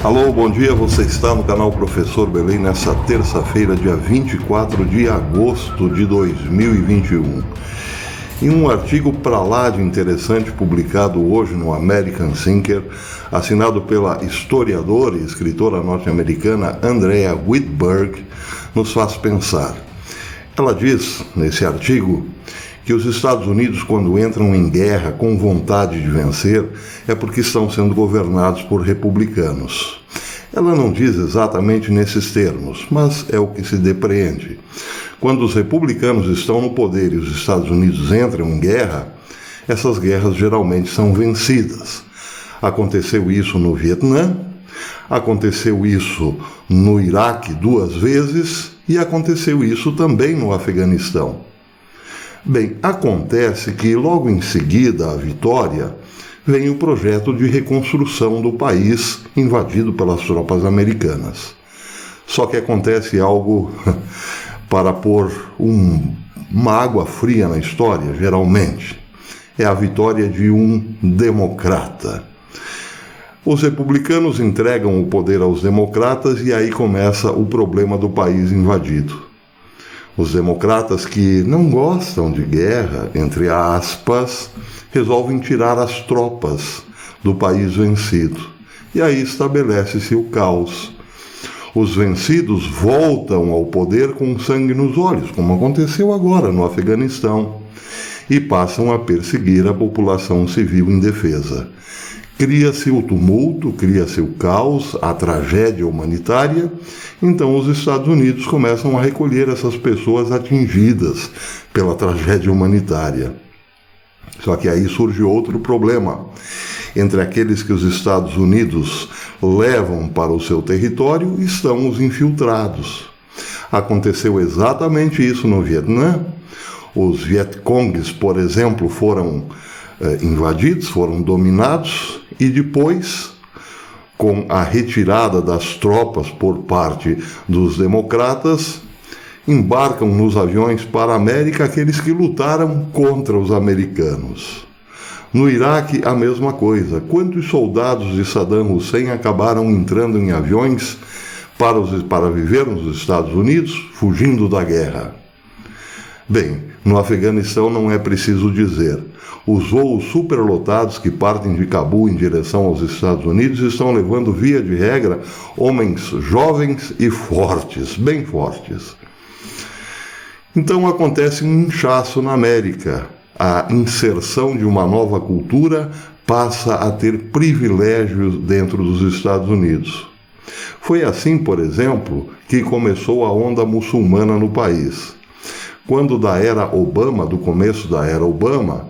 Alô, bom dia, você está no canal Professor Belém nessa terça-feira, dia 24 de agosto de 2021. Em um artigo pra lá de interessante publicado hoje no American Thinker, assinado pela historiadora e escritora norte-americana Andrea Whitberg, nos faz pensar. Ela diz, nesse artigo, que os Estados Unidos, quando entram em guerra com vontade de vencer, é porque estão sendo governados por republicanos. Ela não diz exatamente nesses termos, mas é o que se depreende. Quando os republicanos estão no poder e os Estados Unidos entram em guerra, essas guerras geralmente são vencidas. Aconteceu isso no Vietnã, aconteceu isso no Iraque 2 vezes e aconteceu isso também no Afeganistão. Bem, acontece que logo em seguida à vitória vem o projeto de reconstrução do país invadido pelas tropas americanas. Só que acontece algo para pôr uma água fria na história, geralmente. É a vitória de um democrata. Os republicanos entregam o poder aos democratas e aí começa o problema do país invadido. Os democratas que não gostam de guerra, entre aspas, resolvem tirar as tropas do país vencido. E aí estabelece-se o caos. Os vencidos voltam ao poder com sangue nos olhos, como aconteceu agora no Afeganistão, e passam a perseguir a população civil indefesa. Cria-se o tumulto, cria-se o caos, a tragédia humanitária. Então os Estados Unidos começam a recolher essas pessoas atingidas pela tragédia humanitária. Só que aí surge outro problema. Entre aqueles que os Estados Unidos levam para o seu território estão os infiltrados. Aconteceu exatamente isso no Vietnã. Os Vietcongs, por exemplo, foram invadidos, foram dominados e depois, com a retirada das tropas por parte dos democratas, embarcam nos aviões para a América aqueles que lutaram contra os americanos. No Iraque, a mesma coisa. Quantos soldados de Saddam Hussein acabaram entrando em aviões para viver nos Estados Unidos, fugindo da guerra? Bem, no Afeganistão não é preciso dizer. Os voos superlotados que partem de Cabul em direção aos Estados Unidos estão levando, via de regra, homens jovens e fortes, bem fortes. Então acontece um inchaço na América. A inserção de uma nova cultura passa a ter privilégios dentro dos Estados Unidos. Foi assim, por exemplo, que começou a onda muçulmana no país. Quando do começo da era Obama,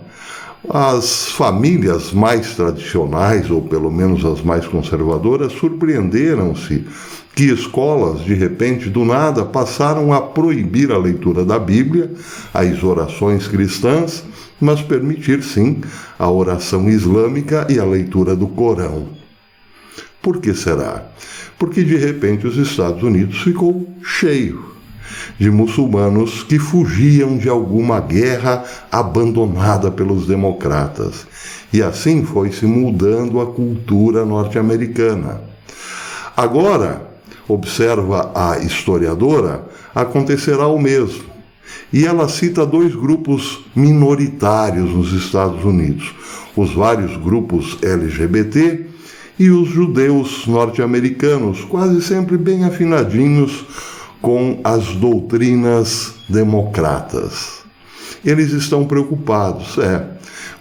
as famílias mais tradicionais, ou pelo menos as mais conservadoras, surpreenderam-se que escolas, de repente, do nada, passaram a proibir a leitura da Bíblia, as orações cristãs, mas permitir, sim, a oração islâmica e a leitura do Corão. Por que será? Porque, de repente, os Estados Unidos ficou cheio de muçulmanos que fugiam de alguma guerra abandonada pelos democratas. E assim foi se mudando a cultura norte-americana. Agora, observa a historiadora, acontecerá o mesmo. E ela cita 2 grupos minoritários nos Estados Unidos: os vários grupos LGBT e os judeus norte-americanos, quase sempre bem afinadinhos com as doutrinas democratas. Eles estão preocupados,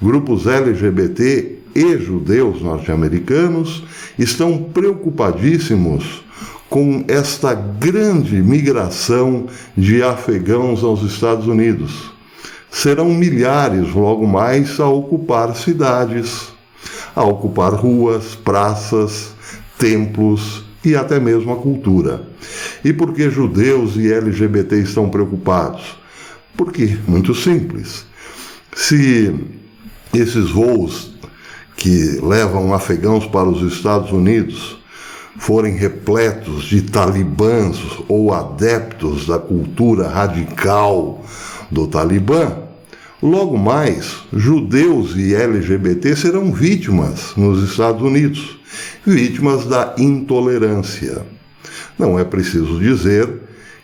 grupos LGBT e judeus norte-americanos estão preocupadíssimos com esta grande migração de afegãos aos Estados Unidos. Serão milhares logo mais a ocupar cidades, a ocupar ruas, praças, templos e até mesmo a cultura. E por que judeus e LGBT estão preocupados? Porque, muito simples, se esses voos que levam afegãos para os Estados Unidos forem repletos de talibãs ou adeptos da cultura radical do Talibã, Logo mais, judeus e LGBT serão vítimas nos Estados Unidos, vítimas da intolerância. Não é preciso dizer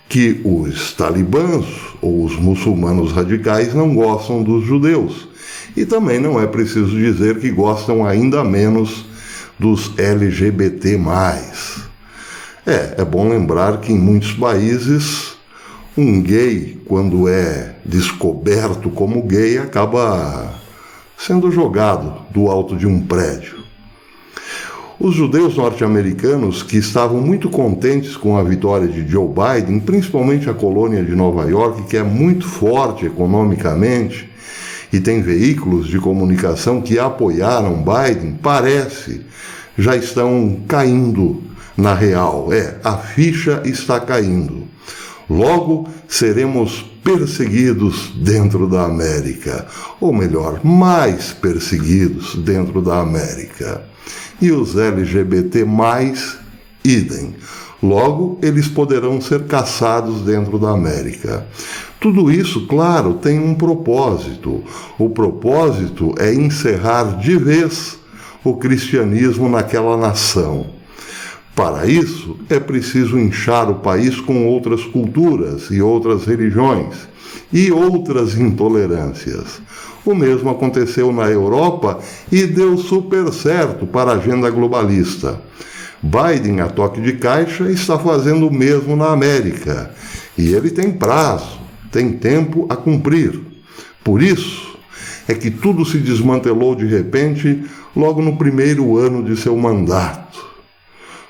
que os talibãs ou os muçulmanos radicais não gostam dos judeus. E também não é preciso dizer que gostam ainda menos dos LGBT+. É bom lembrar que em muitos países um gay, quando é descoberto como gay, acaba sendo jogado do alto de um prédio. Os judeus norte-americanos, que estavam muito contentes com a vitória de Joe Biden, principalmente a colônia de Nova York, que é muito forte economicamente e tem veículos de comunicação que apoiaram Biden, já estão caindo na real. A ficha está caindo. Logo, seremos perseguidos dentro da América, ou melhor, mais perseguidos dentro da América. E os LGBT+, idem. Logo, eles poderão ser caçados dentro da América. Tudo isso, claro, tem um propósito. O propósito é encerrar de vez o cristianismo naquela nação. Para isso, é preciso inchar o país com outras culturas e outras religiões e outras intolerâncias. O mesmo aconteceu na Europa e deu super certo para a agenda globalista. Biden, a toque de caixa, está fazendo o mesmo na América. E ele tem prazo, tem tempo a cumprir. Por isso é que tudo se desmantelou de repente logo no primeiro ano de seu mandato.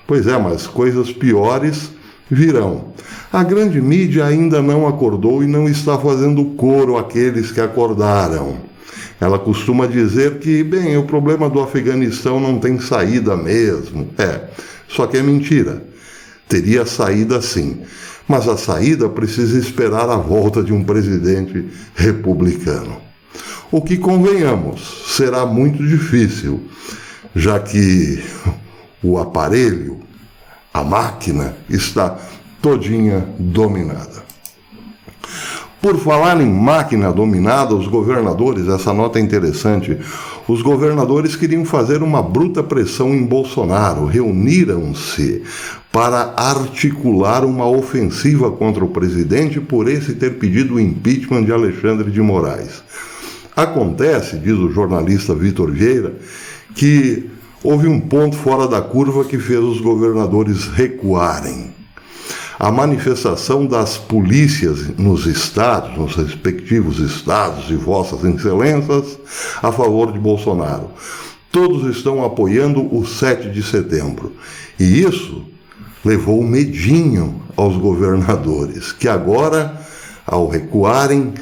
Pois é, mas coisas piores virão. A grande mídia ainda não acordou e não está fazendo coro àqueles que acordaram. Ela costuma dizer que, o problema do Afeganistão não tem saída mesmo. Só que é mentira. Teria saída sim. Mas a saída precisa esperar a volta de um presidente republicano. O que, convenhamos, será muito difícil, já que o aparelho, a máquina, está todinha dominada. Por falar em máquina dominada, os governadores, essa nota é interessante, os governadores queriam fazer uma bruta pressão em Bolsonaro, reuniram-se para articular uma ofensiva contra o presidente por esse ter pedido o impeachment de Alexandre de Moraes. Acontece, diz o jornalista Vitor Vieira, que houve um ponto fora da curva que fez os governadores recuarem. A manifestação das polícias nos estados, nos respectivos estados e vossas excelências, a favor de Bolsonaro. Todos estão apoiando o 7 de setembro. E isso levou medinho aos governadores, que agora, ao recuarem,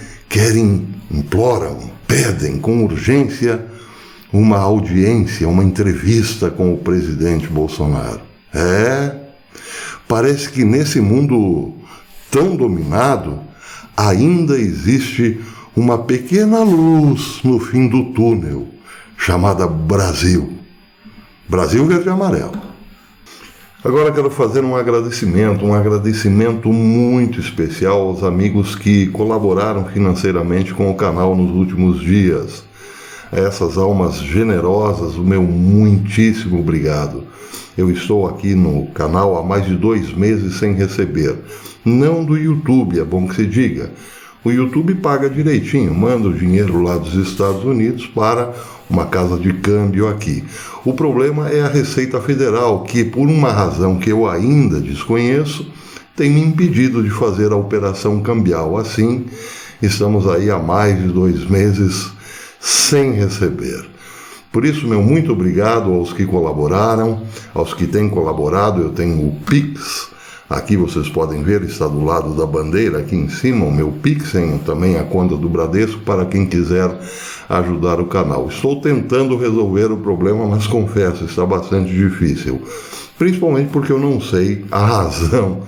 imploram, pedem com urgência uma audiência, uma entrevista com o presidente Bolsonaro. Parece que nesse mundo tão dominado, ainda existe uma pequena luz no fim do túnel, chamada Brasil. Brasil verde e amarelo. Agora quero fazer um agradecimento muito especial aos amigos que colaboraram financeiramente com o canal nos últimos dias. A essas almas generosas, o meu muitíssimo obrigado. Eu estou aqui no canal há mais de 2 meses sem receber. Não do YouTube, é bom que se diga. O YouTube paga direitinho, manda o dinheiro lá dos Estados Unidos para uma casa de câmbio aqui. O problema é a Receita Federal, que por uma razão que eu ainda desconheço, tem me impedido de fazer a operação cambial. Assim, estamos aí há mais de 2 meses sem receber. Por isso, meu muito obrigado aos que colaboraram, aos que têm colaborado. Eu tenho o Pix, aqui vocês podem ver, está do lado da bandeira, aqui em cima, o meu Pix, também a conta do Bradesco, para quem quiser ajudar o canal. Estou tentando resolver o problema, mas confesso, está bastante difícil, principalmente porque eu não sei a razão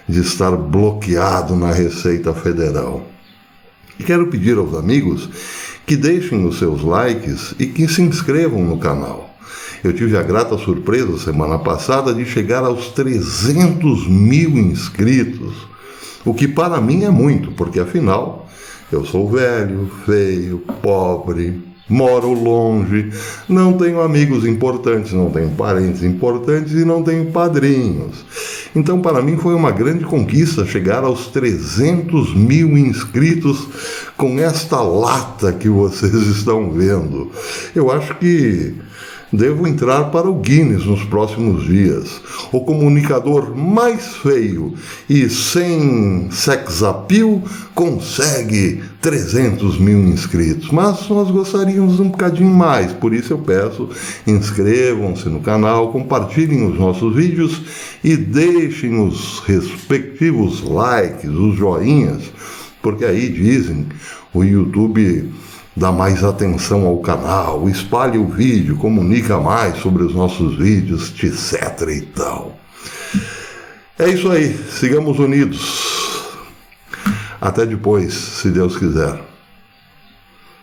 de estar bloqueado na Receita Federal. E quero pedir aos amigos que deixem os seus likes e que se inscrevam no canal. Eu tive a grata surpresa semana passada de chegar aos 300 mil inscritos, o que para mim é muito, porque afinal Eu sou velho, feio, pobre, moro longe, não tenho amigos importantes, não tenho parentes importantes e não tenho padrinhos. Então, para mim, foi uma grande conquista chegar aos 300 mil inscritos com esta lata que vocês estão vendo. Eu acho que devo entrar para o Guinness nos próximos dias. O comunicador mais feio e sem sex appeal consegue 300 mil inscritos. Mas nós gostaríamos um bocadinho mais, por isso eu peço, inscrevam-se no canal, compartilhem os nossos vídeos e deixem os respectivos likes, os joinhas, porque aí dizem, o YouTube dá mais atenção ao canal, espalhe o vídeo, comunica mais sobre os nossos vídeos, etc e tal. É isso aí, sigamos unidos. Até depois, se Deus quiser.